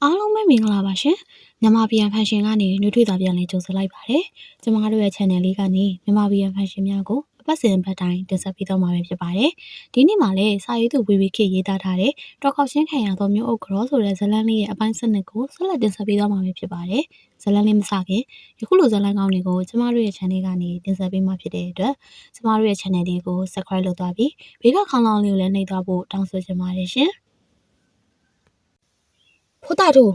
အားလုံးပဲမင်္ဂလာပါရှင်မြန်မာပြည်ဖန်ရှင်ကနေနှွေးထွေးတာပြန်လည်ကြိုဆိုလိုက်ပါတယ်ကျမတို့ရဲ့ channel လေးကနေမြန်မာပြည်ဖန်ရှင်များကိုအပတ်စဉ်ပတ်တိုင်းတင်ဆက်ပေးသွားမှာဖြစ်ပါတယ်ဒီနေ့မှာလည်းစာရေးသူဝေဝေခေရေးသားထားတဲ့တော်ခေါက်ရှင်းခံရသောမျိုးအုပ်ကြောဆိုတဲ့ဇာတ်လမ်းလေးရဲ့အပိုင်းစနစ်ကိုဆက်လက်တင်ဆက်ပေးသွားမှာဖြစ်ပါတယ်ဇာတ်လမ်းလေးမစခင်ယခုလိုဇာတ်လမ်းကောင်းတွေကိုကျမတို့ရဲ့ channel ကနေတင်ဆက်ပေးမှာဖြစ်တဲ့အတွက်ကျမတို့ရဲ့ channel လေးကို subscribe လုပ်သွားပြီးဘေးကခေါင်းလောင်းလေးကိုလည်းနှိပ်သွားဖို့တောင်းဆိုချင်ပါတယ်ရှင်ဖိုးတာတို့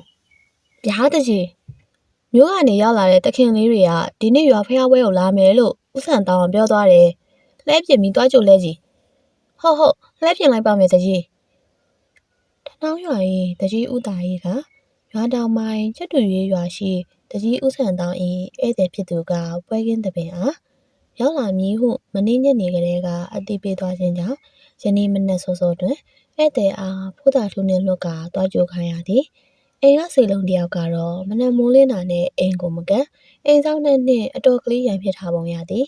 ဗျာတကြီးမျိုးကနေရောက်လာတဲ့တခင်လေးတွေကဒီနေ့ရွာဖျားပွဲကိုလာမယ်လို့ဥဆန်တောင်းပြောသွားတယ်။လှဲပြင်ပြီးတွားကြိုလဲကြီး။ဟုတ်လှဲပြင်လိုက်ပါမယ်တကြီး။ထနောင်းရွာကြီးတကြီးဥတာကြီးကရွာတောင်ပိုင်းချက်တူရွေးရွာရှိတကြီးဥဆန်တောင်း၏ဧည့်သည်ဖြစ်သူကပွဲကင်းတပင်အားရောက်လာမည်ဟုမနေ့ညနေကလေးကအတိပေးသွားခြင်းကြောင့်ယနေ့မနက်စောစောတွင်ဧည့်သည်အားဖိုးတာထုနှင့်လွတ်ကတွားကြိုခိုင်းရသည်။အိမ်ကစီလုံးတယောက်ကတော့မနက်မိုးလင်းတာနဲ့အိမ်ကိုမကန်အိမ်ဆောင်နဲ့နှင့်အတော်ကလေးရန်ဖြစ်ထားပုံရသည်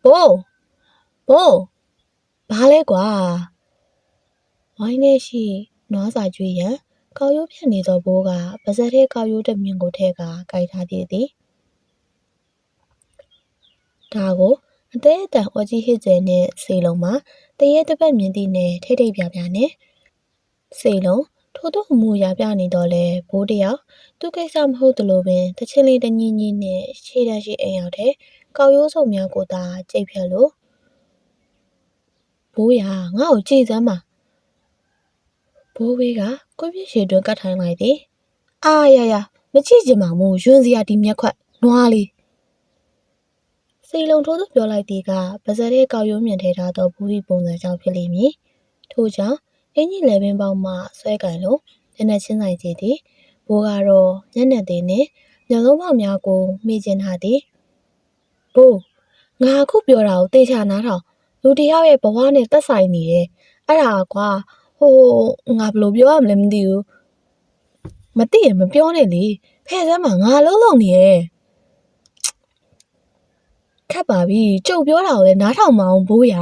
ဘိုးဘာလဲကွာဝိုင်းထဲရှိနွားစာကျွေးရန်ကောက်ရိုးဖြတ်နေသောဘိုးကပါဇက်ထဲကောက်ရိုးတစ်မြင်ကိုထဲကကိုက်ထားသည်ဒါကိုအသေးအတန်အော်ကြီးဟစ်ကျဲနဲ့စီလုံးမှာတရေတစ်ပတ်မြင်သည့်နဲ့ထိတ်ထိတ်ပြပြနဲ့စီလုံးထို့သူအမှုရပြနေတော့လဲဘိုးတယောက်သူကိစ္စမဟုတ်သလိုပင်တချင်းလေးတညီညီနဲ့ခြေတန်းရှိအိမ်ရောက်တဲ့ကောက်ရိုးစုံများကိုသာကြိတ်ဖြတ်လို့ဘိုးရငါ့ကိုကြည်စမ်းပါဘိုးဝေးကကိုပြည့်ရှည်တွင်ကတ်ထိုင်းလိုက်သည်အာရမကြည့်ချင်ပါဘူးရွှန်းစရာဒီမျက်ခွက်နွားလေးစီလုံးထိုးသူပြောလိုက်သည်ကပါဇက်ရဲ့ကောက်ရိုးမြင်ထဲထားသောဘူးဒီပုံစံကြောင့်ဖြစ်လိမ့်မည်ထို့ကြောင့်အင်ကြီးလေပင်ပေါက်မှဆွဲကင်လို့ညနေချင်းဆိုင်ကြည့်သည်ဘိုးကတော့ညနေသေးနှင့်ညလုံးပေါက်များကိုမိကျင်ထားသည်ဘိုးငါအခုပြောတာကိုသေချာနားထောင်လူတယောက်ရဲ့ဘဝနဲ့သက်ဆိုင်နေတယ်အဲ့ဒါကွာငါဘယ်လိုပြောရမလဲမသိဘူးမသိရင်မပြောနဲ့လေဖဲ့စမ်းမှာငါလုံးနေရဲ့ခတ်ပါပြီကျုပ်ပြောတာကိုလည်းနားထောင်မအောင်ဘိုးရ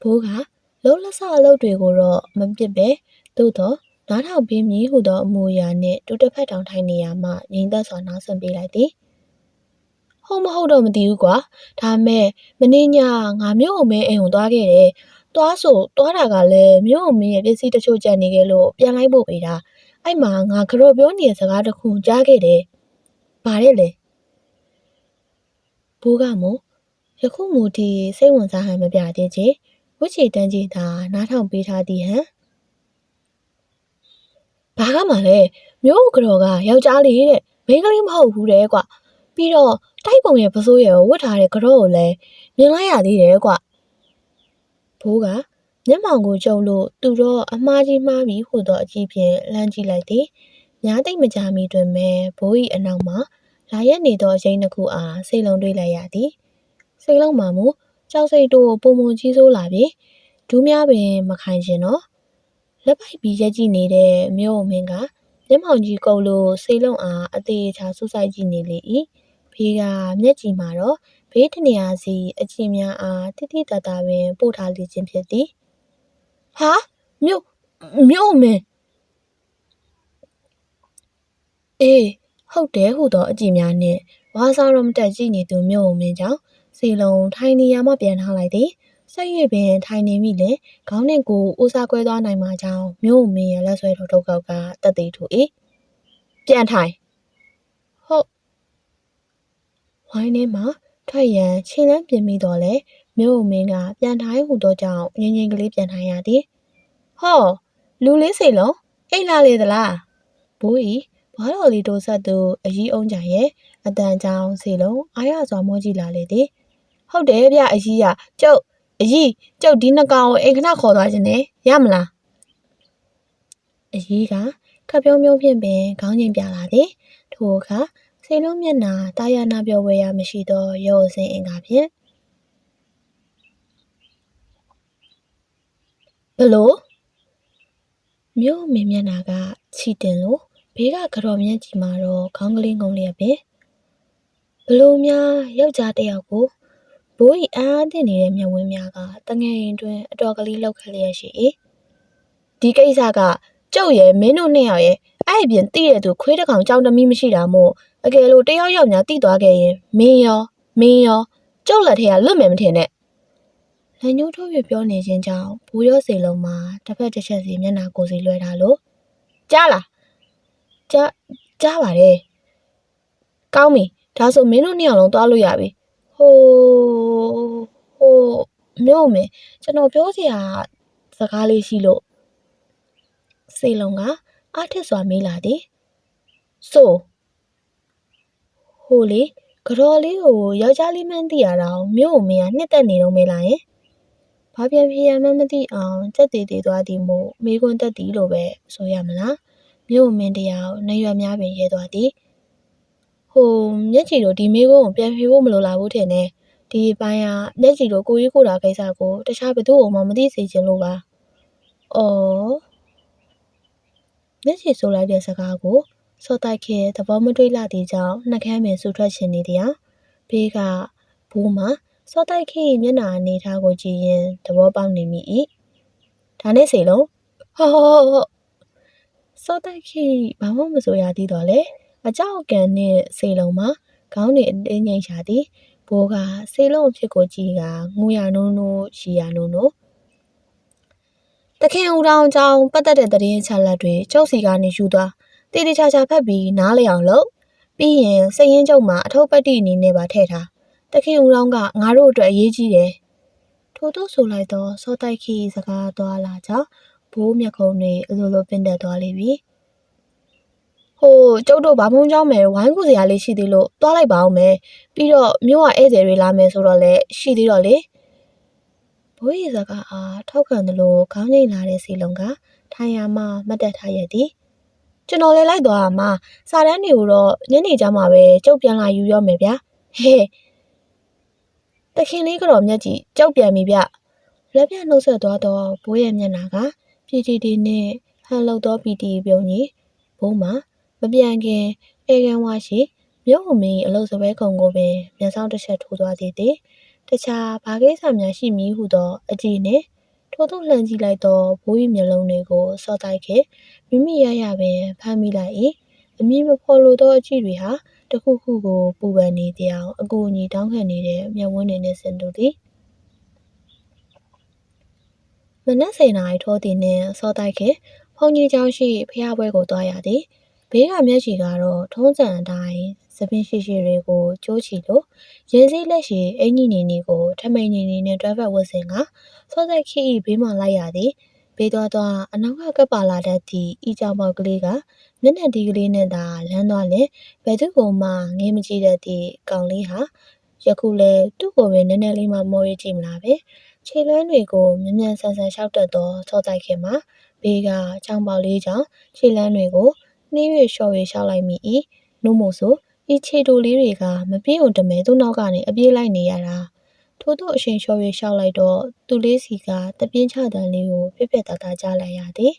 ဘိုးကလုံးလက်ဆအလုပ်တွေကိုတော့မပြစ်ပဲသို့တော့နားထောင်ပေးမည်ဟုသောအမူအရာနှင့်တူတစ်ဖက်တောင်ထိုင်နေရမှငြိမ်သက်စွာနားဆင်ပေးလိုက်သည်ဟုတ်မဟုတ်တော့မသိဘူးကွာဒါမဲ့မင်းညငါမြို့အမင်းအိမ်ကိုသွားခဲ့တယ်သွားတာကလည်းမြို့အမင်းရဲ့ပစ္စည်းတချို့ကျန်နေခဲ့လို့ပြန်လိုက်ဖို့ပေးတာအဲ့မှာငါကြော်ပြောနေတဲ့စကားတစ်ခုကြားခဲ့တယ်ဘာလဲလဲဘိုးကမို့ယခုမူတီစိတ်ဝင်စားဟန်မပြသေးချေဝှချီတန်းကြီးသာနားထောင်ပေးထားသည်ဟန်ဘာကမှလဲမြို့ကတော်ကယောက်ျားလေးတဲ့မိန်းကလေးမဟုတ်ဘူးတဲ့ကွပြီးတော့တိုက်ပုံရဲ့ပစိုးရဲ့ဝတ်ထားတဲ့ကြောကိုလည်းမြင်လိုက်ရသေးတယ်ကွဘိုးကမျက်မှောင်ကိုကျုံလို့သူတော့အမှားကြီးမှားပြီဟုသောအကြည့်ဖြင့်လှမ်းကြည့်လိုက်သည်များသိမ့်မကြမီတွင်ပဲဘိုး၏အနောက်မှာလာရက်နေသောရိတ်နှစ်ခုအားစိတ်လုံးတွေးလိုက်ရသည်စိတ်လုံးမှာမူကြောက်စိတ်တို့ပုံပုံကြီးစိုးလာပြီဒူးများပင်မခိုင်ရှင်တော့လက်ပိုက်ပြီးရက်ကြည့်နေတဲ့မြို့အမင်းကမျက်မှောင်ကြီးကုပ်လို့စိတ်လုံးအားအသေးချာဆူဆိုင်ကြည့်နေလေ၏ဖေးကမျက်ကြည်မှာတော့ဘေးတနေရာစီအချင်များအားတိတိတတ်တာပင်ပို့ထားလေခြင်းဖြစ်သည်ဟာမြို့အမင်းအေးဟုတ်တယ်ဟုသောအကြည့်များနှင့်ဝါစားတော့မတက်ကြည့်နေသူမြို့အမင်းကြောင့်စီလုံးထိုင်နေရမှပြန်ထားလိုက်သည်ဆက်၍ပင်ထိုင်နေမိလေခေါင်းနှင့်ကိုဦးစားကွဲသွားနိုင်မှာကြောင်းမြို့အမင်းရဲ့လက်ဆွဲထုတ်ကောက်ကတက်သေးထူ၏ပြန်ထိုင်ဟုတ်ဝိုင်းထဲမှာထွက်ရန်ခြေလမ်းပြင်ပြီးတော့လေမြို့အမင်းကပြန်ထိုင်ဟူသောကြောင့်ငင်းငင်းကလေးပြန်ထိုင်ရသည်ဟောလူလေးစီလုံးအိတ်လာလေသလားဘိုးဤဘာတော်လေးတို့ဆက်သူအကြီးအောင်ကြရဲ့အတန်ကြောင်စီလုံးအားရစွာမောကြည့်လာလေသည်ဟုတ်တယ်ဗျအကြီးကကျုပ်ဒီနှစ်ကောင်ကိုအိမ်ခဏခေါ်သွားခြင်းနဲ့ရမလားအကြီးကခပ်ပြုံးပြုံးဖြင့်ပင်ခေါင်းငိမ်ပြလာသည်ထိုအခါစိတ်လုံးမျက်နှာတာယာနာပြောဝဲရမရှိသောရုပ်အစင်းအင်္ဂါဖြင့်ဘလို့မြို့မင်းမျက်နှာကချီတင်လို့ဘေးကကြော်မျက်ကြီးမှာတော့ခေါင်းကလေးငုံလျက်ပင်ဘလို့များယောက်ျားတစ်ယောက်ကိုဘိုးဤအားတင်နေတဲ့မျက်ဝန်းများကတငယ်ရင်တွင်အတော်ကလေးလောက်ခလျက်ရှိ၏ဒီကိစ္စက ကျုပ်ရဲ့မင်းတို့နှစ်ယောက်ရဲ့အဲ့အပြင်တိတဲ့သူခွေးတစ်ကောင်ကြောင်တမီးမရှိတာမို့အကယ်လို့တယောက်ယောက်များတိသွားခဲ့ရင်မင်းရောကျုပ်လက်ထဲကလွတ်မယ်မထင်နဲ့လက်ညှိုးထိုးပြပြောနေခြင်းကြောင့်ဘူးရောစေလုံးမှာတစ်ဖက်တစ်ချက်စီမျက်နှာကိုယ်စီလွှဲထားလို့ကြားလားကြားပါတယ်ကောင်းပြီဒါဆိုမင်းတို့နှစ်ယောက်လုံးသွားလို့ရပြီဟိုမြို့မယ်ကျွန်တော်ပြောစရာစကားလေးရှိလို့စေလုံးကအားထစ်စွာမေးလာသည်ဆိုဟိုလေကြော်လေးကိုယောက်ျားလေးမှန်းသိရတော့မြို့မင်းကနှစ်သက်နေတော့မေးလာရင်ဘာပြန်ဖြေရမှန်းမသိအောင်စက်တည်တည်သွားသည်မို့မိကွန်းတက်သည်လို့ပဲဆိုရမလားမြို့မင်းတယောက်နှရွက်များပင်ရဲသွားသည်မျက်ကြည်တို့ဒီမိကွန်းကိုပြန်ဖြေဖို့မလိုလာဘူးထင်တယ်ဒီပိုင်းကမျက်ကြည်တို့ကိုကြီးကိုတာကိစ္စကိုတခြားဘယ်သူ့မှမသိစေချင်လို့ပါမျက်ကြည်ဆိုလိုက်တဲ့စကားကိုစောတိုက်ခဲသဘောမတွေ့လာသည့်ကြောင့်နှကမ်းပင်ဆူထွက်ချင်နေသည်ဘေးကဘူးမှာစောတိုက်ခဲမျက်နှာအနေထားကိုကြည့်ရင်သဘောပေါက်နေမိ၏ဒါနဲ့စေလုံးဟုတ်စောတိုက်ခဲဘာမှမဆိုရသေးတော့လေအကြောက်ကန်နဲ့စေလုံးမှာခေါင်းတွေအတင်းငိမ့်ရှာသည်ဘိုးကစေလုံးအဖြစ်ကိုကြည့်ကငူရနိုးရှိရနိုးတခင်ဦးတောင်ကြောင်ပတ်သက်တဲ့သတင်းချက်လက်တွေကျုပ်စီကနေယူသွားတေးတေးချာချာဖတ်ပြီးနားလည်အောင်လုပ်ပြီးရင်စရင်ကျုပ်မှာအထုပ်ပတ်တိအနေနဲ့ပါထည့်ထားတခင်ဦးတောင်ကငါတို့အတွက်အရေးကြီးတယ်ထို့သို့ဆိုလိုက်တော့စောတိုက်ခီစကားသွားလာကြောင်းဘိုးမျက်ခုံးတွေအလိုလိုပင်တက်သွားလိမ့်ပြီကျုပ်တို့ဘာမုန်းကြောင်းမယ်ဝိုင်းကူစရာလေးရှိသေးလို့သွားလိုက်ပါအောင်မယ်ပြီးတော့မြို့ကဧည့်သည်တွေလာမယ်ဆိုတော့လည်းရှိသေးတော့လေဘိုးရီစကားအားထောက်ခံသလိုခေါင်းငိတ်လာတဲ့စီလုံးကထိုင်ရမှမတ်တက်ထားရသည်ကျွန်တော်လည်းလိုက်သွားရမှာစာတန်းတွေကိုတော့ညနေကျမှပဲကျုပ်ပြန်လာယူရောမယ်ဗျာတခင်လေးကတော့မျက်ကြည့်ကျုပ်ပြန်ပြီဗျလက်ပြနှုတ်ဆက်သွားတော့ဘိုးရဲ့မျက်နှာကပြည်တီတီနဲ့ဟန်လောက်တော့ပီတီပြုံးကြီးဘိုးမှာမပြန်ခင်အေကန်ဝါရှိမြို့မင်းအလုတ်စပွဲခုံကိုပင်မျက်စောင်းတစ်ချက်ထိုးသွားသေးသည်တခြားဘာကိစ္စများရှိမည်ဟုသောအကြည့်နှင့်ထိုးထိုးလှမ်းကြည့်လိုက်သောဘိုး၏မျက်လုံးတွေကိုစော့တိုက်ခဲ့မိမိရပင်ဖမ်းမိလိုက်၏အမည်မဖော်လိုသောအကြည့်တွေဟာတခုခုကိုပူပန်နေတဲ့အကူအညီတောင်းခံနေတဲ့မျက်ဝန်းတွေနဲ့ဆင်တူသည်မနက်10 နာရီထိုးသည်နှင့်စောတိုက်ခဲ့ဖုန်ကြီးကျောင်းရှိဖျားပွဲကိုသွားရသည်ဘေးကမျက်ခြေကတော့ထုံးစံအတိုင်းသပင်ရှိတွေကိုကျိုးချီလို့ရင်းစည်းလက်ရှိအင်ကြီးနေကိုထမိန်နေနဲ့တွဲဖက်ဝတ်ဆင်ကစောတိုက်ခီဘေးမှလိုက်ရသည်ဘေးသွားအနောက်ကကပ်ပါလာတတ်သည့်ဤကြောင်ပေါက်ကလေးကမျက်နှာဒီကလေးနဲ့သာလမ်းသွားလေဘယ်သူ့ကိုမှငေးမကြည့်တတ်သည့်ကောင်လေးဟာယခုလဲသူ့ကိုပဲနည်းနည်းလေးမှမောရကြည့်မလားပဲခြေလွမ်းတွေကိုမြ мян ဆန်ဆန်လျှောက်တတ်သောစောတိုက်ခင်မှာဘေးကချောင်းပေါက်လေးကြောင့်ခြေလမ်းတွေကိုနှီး၍လျှော်၍လျှောက်လိုက်မိ၏နို့မို့ဆိုဤခြေတိုလေးတွေကမပြေးုံတမဲသူ့နောက်ကနေအပြေးလိုက်နေရတာထို့သောအချိန်လျှော်၍လျှောက်လိုက်တော့သူ့လေးစီကတပြင်းချတန်းလေးကိုပြက်ပြက်သားသားကြားလိုက်ရသည်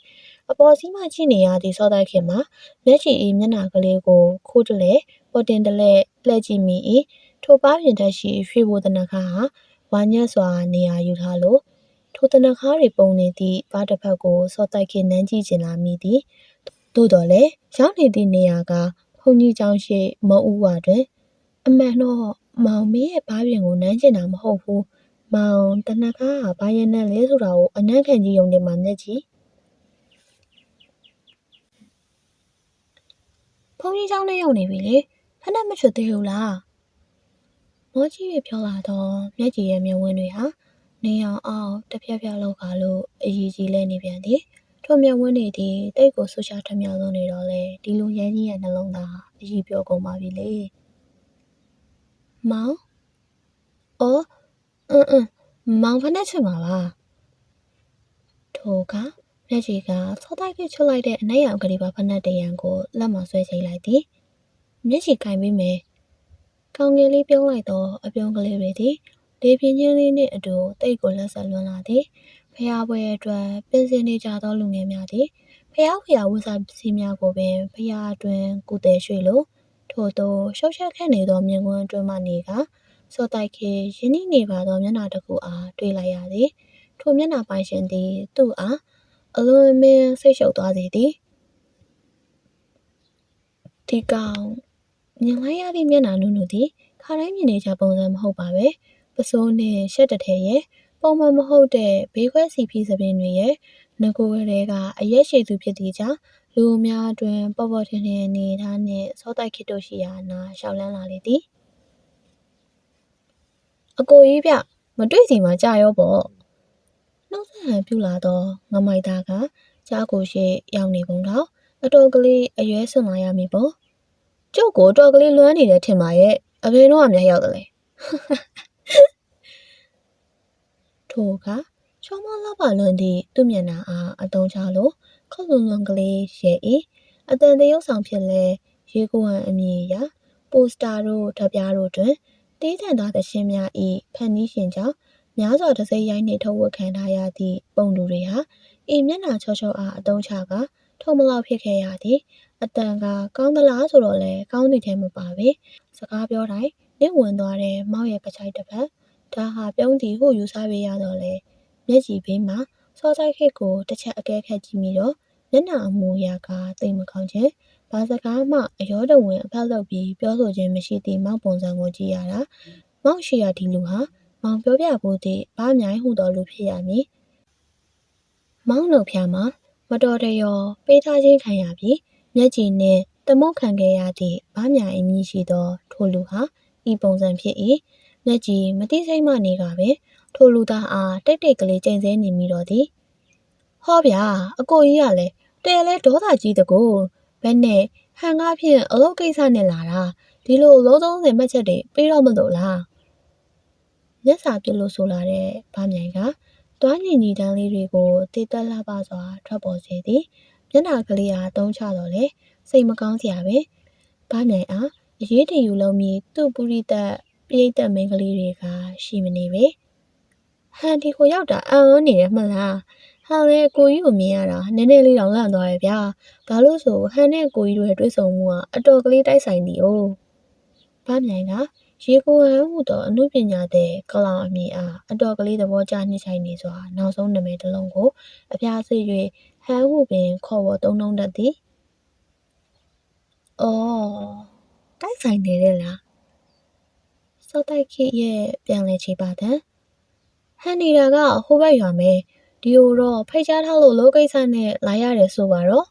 အပေါ်စီးမှကြည့်နေရသည့်စောတိုက်ခင်မှာမျက်ခြေ၏မျက်နှာကလေးကိုခိုးတလဲပေါ်တင်တလဲလှည့်ကြည့်မိ၏ထိုပါးပြင်ထက်ရှိရွှေဘိုတနခါဟာဝါညက်စွာနေရာယူထားလို့ထိုတနခါတွေပုံနေသည့်ဘားတစ်ဖက်ကိုစောတိုက်ခင်နမ်းကြည့်ကျင်လာမိသည်သို့တော်လည်းရောက်နေသည့်နေရာကဘုံကြီးကျောင်းရှိမုံဦးဝတွင်အမှန်တော့မောင်မေးရဲ့ဘားပြင်ကိုနမ်းကျင်တာမဟုတ်ဘူးမောင်တနခါကဘာရင်နဲ့လဲဆိုတာကိုအနံ့ခံကြည့်ုံနဲ့မှမျက်ကြည့်ဘုံကြီးကျောင်းနဲ့ရောက်နေပြီလေဖက်နဲ့မချွတ်သေးဘူးလားမောကြီးရပြောလာတော့မျက်ကြည်ရဲ့မျက်ဝန်းတွေဟာနေအောင်အောင်တဖြက်ဖြက်လောက်ကလို့အကြီးကြီးလဲနေပြန်သည်ထိုမျက်ဝန်းတွေသည်တိတ်ကိုဆူရှာထမြောက်ဆုံးနေတော့လေဒီလိုရမ်းကြီးရဲ့နှလုံးသားအကြီးပြောကုန်ပါပြီလေမောင်အော်မောင်ဖက်နဲ့ချွတ်မှာပါထိုကမျက်ကြီးကစောတိုက်ပြချွတ်လိုက်တဲ့အနက်ရောင်ကလေးပါဖက်နဲ့တရံကိုလက်မဆွဲချိန်လိုက်သည်မျက်ကြီးကင်ပြီးမယ်ကောင်းငယ်လေးပြုံးလိုက်တော့အပြုံးကလေးတွေသည်လေပြင်းချင်းလေးနှင့်အတူတိတ်ကိုလက်ဆက်လွန်လာသည်ဖျားပွဲအတွက်ပင်စင်နေကြသောလူငယ်များသည်ဖျားဝတ်စားပစ္စည်းများကိုပင်ဖျားအတွင်းကုသည်ရွှေလိုထို့သောရှုပ်ရှက်ခန့်နေသောမြင်ကွင်းအတွင်းမှနေကစောတိုက်ခေရင်းနှီးနေပါသောမျက်နှာတစ်ခုအားတွေ့လိုက်ရသည်ထိုမျက်နှာပိုင်ရှင်သည်သူ့အား အလွန်အမင်းစိတ်ရှုပ်သွားစေသည်ဒီကောင်မြင်လိုက်ရသည့်မျက်နှာနုနုသည်ခါတိုင်းမြင်နေကြပုံစံမဟုတ်ပါပဲပစိုးနှင့်ရှက်တထဲရဲ့ပုံမှန်မဟုတ်တဲ့ဘေးခွဲစီဖီးသပင်တွေရဲ့ငကိုယ်တွေကအရက်ရှိသူဖြစ်သည့်ကြောင့်လူအများအတွင်းပေါ်ပေါ်ထင်ထင်အနေထားနှင့်စောတိုက်ခေတ္တရှိရာနာရှောက်လန်းလာလေသည်အကိုကြီးဗျမတွေ့စီမှာကြာရောပေါ့နှုတ်ဆက်ဟန်ပြူလာတော့ငမိုက်သားကကြားကိုရှိရောက်နေပုံတော့အတော်ကလေးအရွယ်ဆွန်လာရမည်ပေါ့ကျုပ်ကိုတော်ကလေးလွမ်းနေတယ်ထင်ပါရဲ့အဖေတို့ကများရောက်တယ်လေထိုကချောမလာပါလွန်သည့်သူ့မျက်နှာအားအတုံးချလို့ခေါလွန်လွန်ကလေးရဲ့၏အတန်တရုပ်ဆောင်ဖြစ်လဲရေကိုဟန်အမည်အရပိုစတာတို့ဓပြားတို့တွင်တေးထန်သားသရှင်များ၏ဖန်နီးရှင်ကြောင့်များစွာတစိမ့်ရိုင်းနှင့်ထုတ်ဝတ်ခံထားရသည့်ပုံတူတွေဟာဤမျက်နှာချောချောအားအတုံးချကထုံမလောက်ဖြစ်ခဲ့ရသည်အတန်ကကောင်းသလားဆိုတော့လဲကောင်းသည်ထဲမပါပဲစကားပြောတိုင်းနင့်ဝင်သွားတဲ့မောက်ရဲ့ပချိုက်တစ်ဖက်ဒါဟာပြုံးသည်ဟုယူဆပေးရတော့လေမျက်ကြည်ဘေးမှာစောဆိုင်ခေတ်ကိုတစ်ချက်အကဲခတ်ကြည့်မိတော့မျက်နှာအမူအရာကသိမကောင်းခြင်းဘာစကားမှအရောတဝင်အဖက်လုပ်ပြီးပြောဆိုခြင်းမရှိသည့်မောက်ပုံစံကိုကြည့်ရတာမောက်ရှိရဒီလူဟာမောင်ပြောပြဖို့သည့်ဘာမြိုင်ဟုတော်လူဖြစ်ရမည်မောင်နှုတ်ဖျားမှာမတော်တရောပေးထားခြင်းခံရပြီးမျက်ကြည်နှင့်တမုတ်ခံခဲ့ရသည့်ဘာမြိုင်အမည်ရှိသောထိုလူဟာဤပုံစံဖြစ်၏မျက်ကြည်မတိစိမ့်မနေကပဲထိုလူသားအားတိတ်တိတ်ကလေးကျိန်ဆဲနေမိတော့သည်ဟောဗျာအကိုကြီးကလည်းတဲလဲဒေါသကြီးတကူဘယ်နဲ့ဟန်ကားဖြင့်အလုပ်ကိစ္စနဲ့လာတာဒီလိုလုံး30မှတ်ချက်တွေပေးတော့မလို့လားမျက်စာပြလို့ဆိုလာတဲ့ဘာမြိုင်ကတွားညီညီတန်းလေးတွေကိုတည်တက်လာပါစွာထွက်ပေါ်စေသည်မျက်နှာကလေးအားတုံးချတော့လေစိတ်မကောင်းစရာပဲဘာမြိုင်အားအရေးတယူလုံးပြီးသူ့ပုရိသတ်ပြိတ္တမိန်းကလေးတွေကရှိမနေပဲဟန်ဒီကိုရောက်တာအံ့ဩနေတယ်မလားဟန်လည်းကိုကြီးကိုမြင်ရတာနည်းနည်းလေးတောင်လန့်သွားရဲ့ဗျာဘာလို့ဆိုဟန်နဲ့ကိုကြီးတို့ရဲ့တွေ့ဆုံမှုကအတော်ကလေးတိုက်ဆိုင်သည်哦ဘာမြိုင်ကရေကိုဟန်ဟုသောအမှုပညာတဲ့ကလောင်အမည်အားအတော်ကလေးသဘောကျနှိမ့်ဆိုင်နေစွာနောက်ဆုံးနာမည်တစ်လုံးကိုအပြားဆွေ၍ဟန်ဟုပင်ခေါ်ဝေါ်သုံးနှုံးတတ်သည်အော်တိုက်ဆိုင်နေတယ်လားစောတိုက်ခေရဲ့ပြန်လဲချေပါတဲ့ဟန်နေတာကဟိုဘက်ရွာမယ်ဒီကိုတော့ဖိတ်ကြားထားလို့လောကိစ္စနဲ့လာရတယ်ဆိုပါတော့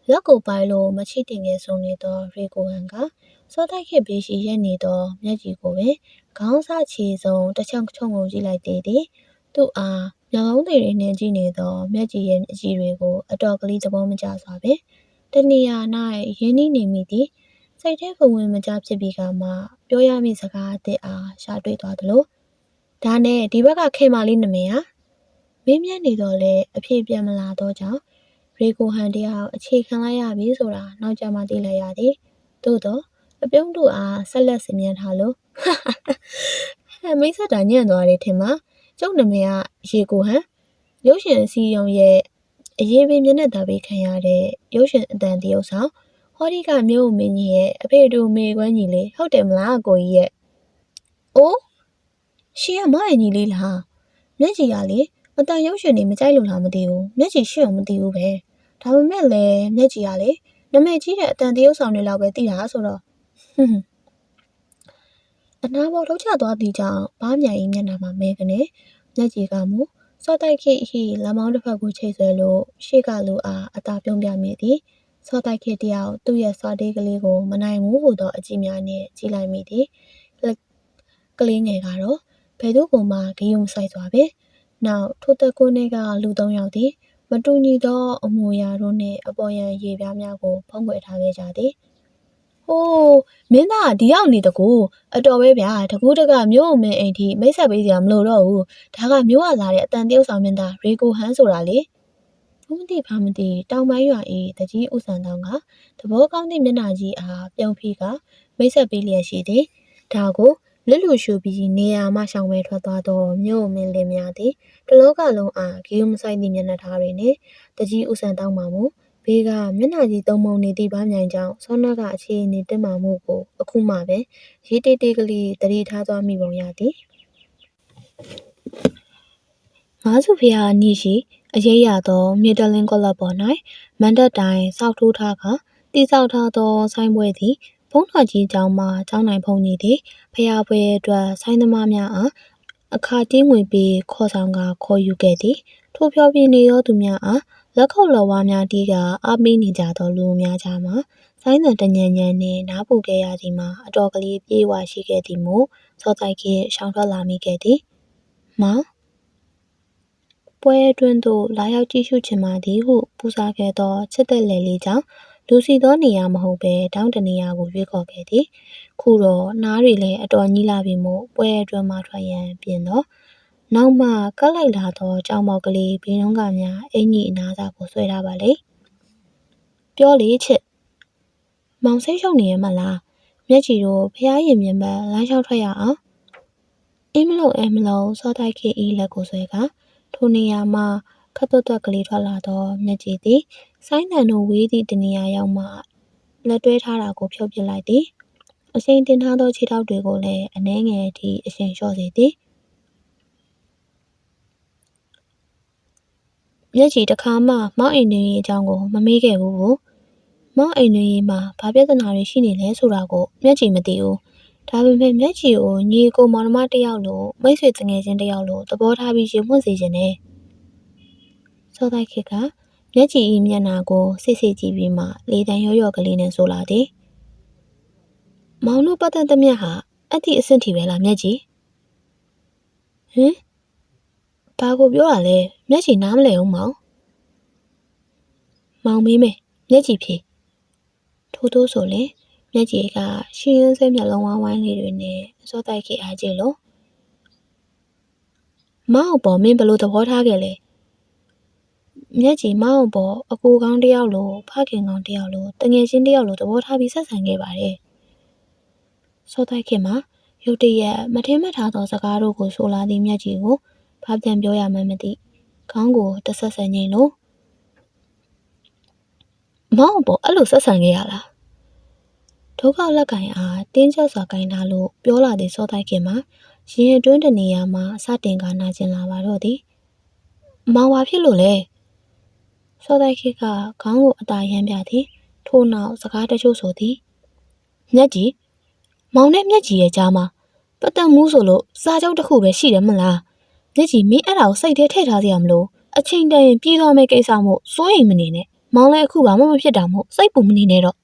လက်ကိုပိုင်လို့မချိတင်ငယ်ဆုံးနေသောရေကိုဟန်ကစောတိုက်ခေဘေးရှိရက်နေသောမျက်ကြီးကိုပင်ခေါင်းစားချီဆုံးတစ်ချောင်းချုံငုံကြည့်လိုက်သေးသည်သူ့အားမျက်လုံးတွေနဲ့ကြည့်နေသောမျက်ကြီးရဲ့အကြည့်တွေကိုအတော်ကလေးသဘောမကျစွာပင်တနေရာ၌ရင်းနှီးနေမိသည်စိတ်ထဲကဝင်မကြဖြစ်ပြီးကမှပြောရမည့်စကားအသစ်အားရှာတွေ့သွားသလိုဒါနဲ့ဒီဘက်ကခေမာလေးနမည်ဟာမင်းမြတ်နေတော့လေအဖြစ်ပြန်မလာတော့ကြောင့်ရေကိုဟန်တယောက်အခြေခံလိုက်ရပြီဆိုတာနောက်ကျမှသိလိုက်ရသည်သို့တော့အပြုံးတူအားဆက်လက်စင်မြန်းထားလို့ဟဲ့မိတ်ဆက်တာညံ့သွားတယ်ထင်မှာကျုပ်နမည်ကရေကိုဟန်ရုပ်ရှင်အစည်းအရုံးရဲ့အရေးပေးမျက်နှာသာပေးခံရတဲ့ရုပ်ရှင်အတန်တရုပ်ဆောင်ဟောဒီကမြို့မင်းကြီးရဲ့အဖေတို့မေကွန်းကြီးလေးဟုတ်တယ်မလားကိုကြီးရဲ့အိုးရှင်ကမအင်ကြီးလေးလားမျက်ကြီးကလေအတန်ရုပ်ရှင်တွေမကြိုက်လို့လားမသိဘူးမျက်ကြီးရှိအောင်မသိဘူးပဲဒါပေမဲ့လည်းမျက်ကြီးကလေနာမည်ကြီးတဲ့အတန်တရုပ်ဆောင်တွေလောက်ပဲသိတာဆိုတော့အနာပေါ်ထုတ်ချသွားသည့်ကြောင့်ဘားမြိုင်၏မျက်နှာမှာမဲကနေမျက်ကြီးကမူစောတိုက်ခေဟိလက်မောင်းတစ်ဖက်ကိုချိတ်ဆွဲလို့ရှေ့ကလူအားအသာပြုံးပြမိသည်စောတိုက်ခေတယောက်သူ့ရဲ့စော်တေးကလေးကိုမနိုင်ဘူးဟူသောအကြည့်များနှင့်ကြည့်လိုက်မိသည်ကလေးငယ်ကတော့ဘယ်သူမှဂယုံဆိုင်စွာပဲနောက်ထိုတက်ကွန်းတွေကလူ၃ယောက်သည်မတူညီသောအမူအရာတို့နှင့်အပေါ်ယံရေပြားများကိုဖုံးကွယ်ထားခဲ့ကြသည်ဟိုးမင်းသားဒီရောက်နေတကူအတော်ပဲဗျာတကူတကမြို့မင်းအိမ်ထိမိတ်ဆက်ပေးစရာမလိုတော့ဘူးဒါကမြို့ကလာတဲ့အတန်တရုပ်ဆောင်မင်းသားရေကိုဟန်ဆိုတာလေဘာမသိတောင်ပိုင်းရွာ၏တကြီးဥဆန်တောင်ကသဘောကောင်းသည့်မျက်နှာကြီးအားပြုံးဖီးကမိတ်ဆက်ပေးလျက်ရှိသည်ဒါကိုလွတ်လူရှူပြီးနေရာမှရှောင်ပဲထွက်သွားသောမြို့မင်းလင်များသည်တလောကလုံးအားဂယုမဆိုင်သည့်မျက်နှာထားတွေနှင့်တကြီးဥဆန်တောင်မှမူဘေးကမျက်နှာကြီးသုံးပုံနေသည့်ဘာမြိုင်ကြောင့်ဆောနာကအခြေအနေတက်မှမှုကိုအခုမှပဲရေးတေးတေးကလေးတတိထားသွားမိပုံရသည်ငါးစုဖျားညီရှိ အရေးရသောမြေတလင်းကောလပ်ပေါ်၌မန်တပ်တိုင်စောက်ထိုးထားကတိစောက်ထားသောဆိုင်းပွဲသည်ဘုံတော်ကြီးကျောင်းမှကျောင်းနိုင်ဖုန်ကြီးသည်ဖျားပွဲအတွက်ဆိုင်းသမားများအားအခါတင်းငွေပြီးခေါ်ဆောင်ကခေါ်ယူခဲ့သည်ထို့ပြောပြနေသောသူများအားလက်ခုပ်လက်ဝါးများတီးကအားပေးနေကြသောလူများကြားမှာဆိုင်းတန်တညံညံနှင့်နားပူခဲ့ရသည်မှာအတော်ကလေးပြေးဝရှိခဲ့သည်မို့စောတိုက်ခေရှောင်ထွက်လာမိခဲ့သည်မောင်ပွဲအတွင်းသို့လာရောက်ကြည့်ရှုချင်ပါသည်ဟုပူဇော်ခဲ့သောချစ်သက်လေလေးကြောင့်လူစီသောနေရာမဟုတ်ဘဲတောင်းတနေရာကိုရွေးခေါ်ခဲ့သည်ခုတော့နားတွေလည်းအတော်ကြီးလာပြီမို့ပွဲအတွင်းမှထွက်ရန်ပြင်တော့နောက်မှကတ်လိုက်လာသောကြောင်ပေါက်ကလေးဘင်းလုံးကများအင်ကြီးအနားစာကိုဆွဲထားပါလေပြောလေချစ်မောင်စိတ်ရှုပ်နေရမလားမျက်ကြည်တို့ဖျားရင်မြင်ပတ်လမ်းလျှောက်ထွက်ရအောင်အင်းမလို့စောတိုက်ခေဤလက်ကိုဆွဲကထိုနေရာမှခတ်သွက်ကလေးထွက်လာသောမျက်ကြည်သည်ဆိုင်းတန်တို့ဝေးသည့်တနေရာရောက်မှလက်တွဲထားတာကိုဖြုတ်ပစ်လိုက်သည်အရှိန်တင်ထားသောခြေထောက်တွေကိုလည်းအနှဲငယ်အထိအရှိန်လျှော့စေသည်မျက်ကြည်တစ်ခါမှမောင်အိမ်တွင်အကြောင်းကိုမမေးခဲ့ဘူးကိုမောင်အိမ်တွင်မှာဘာပြဿနာတွေရှိနေလဲဆိုတာကိုမျက်ကြည်မသိဘူးဒါပေမဲ့မျက်ကြည်ကိုညီကိုမောင်နှမတစ်ယောက်လိုမိတ်ဆွေတငယ်ချင်းတစ်ယောက်လိုသဘောထားပြီးရင်မွတ်စေခြင်းနဲ့စောတိုက်ခေကမျက်ကြည်ဤမျက်နှာကိုစစ်စစ်ကြည့်ပြီးမှလေတံရော့ကလေးနဲ့ဆိုလာသည်မောင်တို့ပတ်သက်သမျှဟာအဲ့ဒီအဆင့်ထိပဲလားမျက်ကြည်ဟင်ဘာကိုပြောတာလဲမျက်ကြည်နားမလဲအောင်မောင်မေးမယ်မျက်ကြည်ဖြေထို့ဆိုရင်မျက်ကြည်ကရှင်းရင်းစဲမျက်လုံးဝိုင်းလေးတွေနဲ့စောတိုက်ခေအားကြည့်လို့မောင်ပေါ်မင်းဘလို့သဘောထားခဲ့လဲမျက်ကြည်မောင်ပေါ်အကူကောင်းတယောက်လိုဖခင်ကောင်းတယောက်လိုတငယ်ချင်းတယောက်လိုသဘောထားပြီးဆက်ဆံခဲ့ပါတယ်စောတိုက်ခေမှာရုတ်တရက်မထင်မှတ်ထားသောစကားတို့ကိုဆိုလာသည့်မျက်ကြည်ကိုဘာပြန်ပြောရမှန်းမသိခေါင်းကိုတဆက်ဆက်ငိမ့်လို့မောင်ပေါ်အဲ့လိုဆက်ဆံခဲ့ရလားဒုက္ခလက်ကင်အားတင်းကျပ်စွာကင်ထားလို့ပြောလာသည့်စောတိုက်ခေမှာရင်အတွင်းတနေရာမှာစတင်ကနာကျင်လာပါတော့သည်မောင်ဘာဖြစ်လို့လဲစောတိုက်ခေကခေါင်းကိုအသာရမ်းပြသည်ထို့နောက်စကားတချို့ဆိုသည်မျက်ကြည်မောင်နဲ့မျက်ကြည်ရဲ့ကြားမှာပတ်သက်မှုဆိုလို့စားကြောက်တစ်ခုပဲရှိတယ်မလားမျက်ကြည်မင်းအဲ့ဒါကိုစိတ်ထဲထည့်ထားစရာမလိုအချိန်တန်ရင်ပြေးသွားမယ့်ကိစ္စမို့စိုးရိမ်မနေနဲ့မောင်လည်းအခုဘာမှမဖြစ်တာမို့စိတ်ပူမနေနဲ့တော့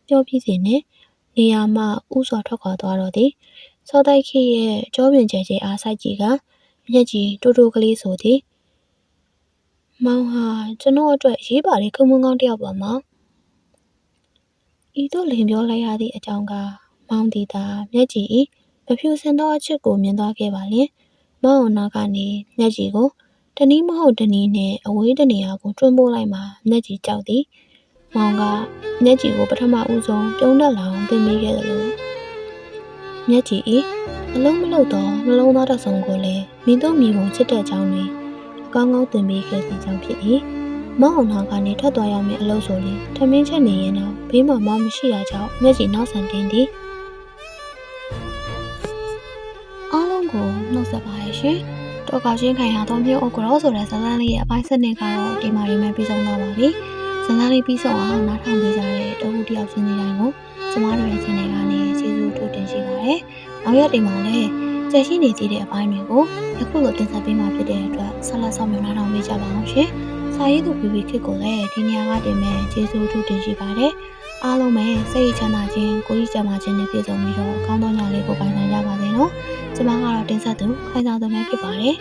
ပြောပြီးစီနဲ့နေရာမှဥစွာထွက်ခွာသွားတော့သည်စောတိုက်ခေရဲ့ကြောပင်ကျဲကျဲအားစိုက်ကြည့်ကမျက်ကြည်တိုးတိုးကလေးဆိုသည်မောင်ဟာကျွန်တော်အတွက်ရေးပါလေခုံမွန်းကောင်းတယောက်ပါမောင်ဤသို့လင်ပြောလိုက်ရသည့်အကြောင်းကမောင်ဒီသာမျက်ကြည်မဖြူစင်သောအချစ်ကိုမြင်သွားခဲ့ပါလျင်မောင်နာကနေမျက်ကြည်ကိုတနည်းမဟုတ်တနည်းနဲ့အဝေးတနေရာကိုတွန်းပို့လိုက်မှမျက်ကြည်ကြောက်သည်မောင်ကမျက်ကြည်ကိုပထမဦးဆုံးပြုံးတက်လာအောင်သင်ပေးခဲ့တယ်လို့မျက်ကြည်အလုံးမလုံးသောနှလုံးသားတစ်စုံကိုလည်းမိတို့မိဘချစ်တဲ့ကြောင်းတွင်အကောင်းကောင်းသင်ပေးခဲ့သည့်ကြောင့်ဖြစ်၏မောင်နာကနေထွက်သွားရမည့်အလုပ်ဆိုရင်ထမင်းချက်နေရင်တော့ဘေးမှာမောင်မရှိတာကြောင့်မျက်ကြည်နောက်ဆန်တင်းသည်အားလုံးကိုနှုတ်ဆက်ပါရရှင်တော့ကချင်းခိုင်ဟာတော့မြို့အုပ်ကြောဆိုတဲ့ဇာတ်လမ်းလေးရဲ့အပိုင်း7ကတော့ဒီမှာရေးမဲ့ပြီးဆုံးသွားပါပြီဇာတ်လမ်းလေးပြီးဆုံးအောင်နားထောင်ပေးကြတဲ့တခုတယောက်ချင်းစီတိုင်းကိုကျမတို့ရဲ့ channel ကနေကျေးဇူးထုတ်တင်ရှိပါတယ်နောက်ရက်ဒီမှာလည်းကြည့်ရှိနေသေးတဲ့အပိုင်းတွေကိုယခုလိုတင်ဆက်ပေးမှာဖြစ်တဲ့အတွက်ဆက်လက်ဆောင်နားထောင်ပေးကြပါအောင်ရှင်စာရေးသူ BB ခစ်ကိုလည်းဒီနေရာကတင်မဲ့ကျေးဇူးထုတ်တင်ရှိပါတယ်အားလုံးပဲစိတ်ချမ်းသာခြင်းကိုယ်ကြီးကျန်းမာခြင်းနဲ့ပြည့်စုံပြီးတော့ကောင်းသောညလေးကိုပိုင်ဆိုင်ကြပါစေနော်ကျမကတော့တင်ဆက်သူခိုင်စာသူပဲဖြစ်ပါတယ်